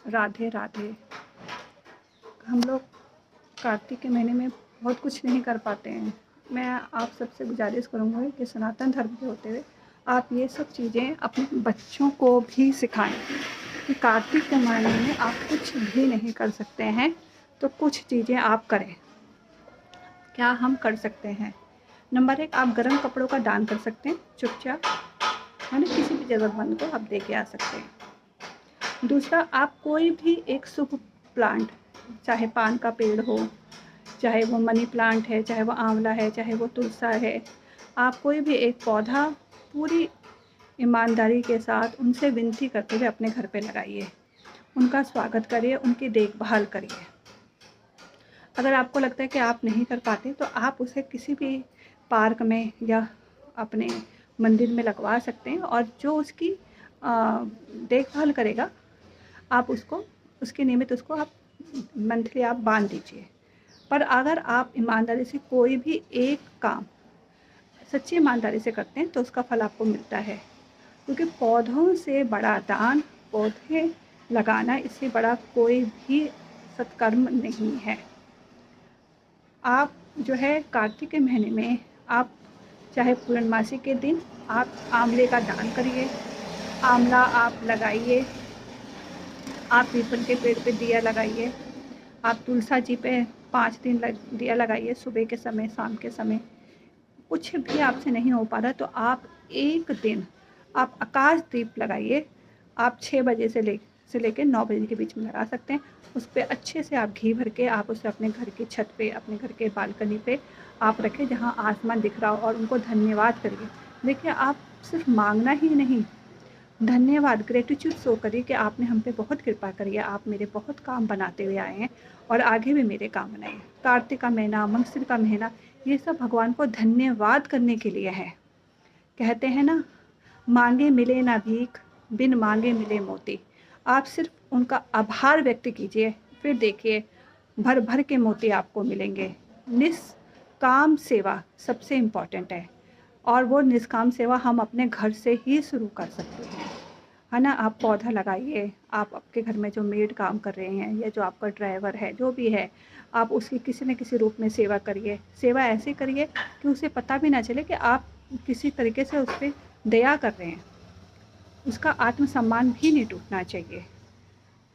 राधे राधे। हम लोग कार्तिक के महीने में बहुत कुछ नहीं कर पाते हैं। मैं आप सबसे गुजारिश करूँगी कि सनातन धर्म के होते हुए आप ये सब चीज़ें अपने बच्चों को भी सिखाएं कि कार्तिक के महीने में आप कुछ भी नहीं कर सकते हैं, तो कुछ चीज़ें आप करें। क्या हम कर सकते हैं? नंबर 1, आप गर्म कपड़ों का दान कर सकते हैं चुपचाप, है ना, किसी भी ज़रूरतमंद को आप दे के आ सकते हैं। दूसरा, आप कोई भी एक शुभ प्लांट, चाहे पान का पेड़ हो, चाहे वो मनी प्लांट है, चाहे वो आंवला है, चाहे वो तुलसा है, आप कोई भी एक पौधा पूरी ईमानदारी के साथ उनसे विनती करते हुए अपने घर पे लगाइए। उनका स्वागत करिए, उनकी देखभाल करिए। अगर आपको लगता है कि आप नहीं कर पाते तो आप उसे किसी भी पार्क में या अपने मंदिर में लगवा सकते हैं, और जो उसकी देखभाल करेगा आप उसको, उसके नियमित उसको आप मंथली आप बांध दीजिए। पर अगर आप ईमानदारी से कोई भी एक काम सच्ची ईमानदारी से करते हैं तो उसका फल आपको मिलता है, क्योंकि पौधों से बड़ा दान, पौधे लगाना, इससे बड़ा कोई भी सत्कर्म नहीं है। आप जो है कार्तिक के महीने में आप चाहे पूर्णमासी के दिन आप आंवले का दान करिए, आंवला आप लगाइए, आप पीपल के पेड़ पे दिया लगाइए, आप तुलसा जी पे 5 दिन दिया लगाइए, सुबह के समय, शाम के समय। कुछ भी आपसे नहीं हो पा रहा तो आप एक दिन आप आकाश दीप लगाइए। आप 6 बजे से लेकर 9 बजे के बीच में लगा सकते हैं। उस पर अच्छे से आप घी भर के आप उसे अपने घर की छत पे, अपने घर के बालकनी पे आप रखें जहाँ आसमान दिख रहा हो, और उनको धन्यवाद करिए। देखिए, आप सिर्फ मांगना ही नहीं, धन्यवाद, ग्रेटिट्यूड शो करिए कि आपने हम पे बहुत कृपा करी है, आप मेरे बहुत काम बनाते हुए आए हैं और आगे भी मेरे काम बनाइए। कार्तिक का महीना, मंगसिर का महीना, ये सब भगवान को धन्यवाद करने के लिए है। कहते हैं ना, मांगे मिले ना भीख, बिन मांगे मिले मोती। आप सिर्फ उनका आभार व्यक्त कीजिए, फिर देखिए भर भर के मोती आपको मिलेंगे। निष्काम सेवा सबसे इम्पॉर्टेंट है, और वो निष्काम सेवा हम अपने घर से ही शुरू कर सकते हैं, है ना। आप पौधा लगाइए, आप आपके घर में जो मेड काम कर रहे हैं या जो आपका ड्राइवर है, जो भी है, आप उसकी किसी न किसी रूप में सेवा करिए। सेवा ऐसे करिए कि उसे पता भी ना चले कि आप किसी तरीके से उस पर दया कर रहे हैं। उसका आत्मसम्मान भी नहीं टूटना चाहिए,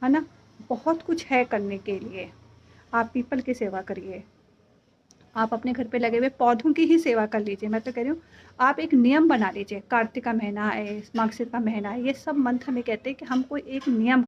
है ना। बहुत कुछ है करने के लिए। आप पीपल की सेवा करिए, आप अपने घर पे लगे हुए पौधों की ही सेवा कर लीजिए। मैं तो कह रही हूँ, आप एक नियम बना लीजिए। कार्तिक का महीना है, मार्गशीर का महीना है, ये सब मंथ हमें कहते हैं कि हम कोई एक नियम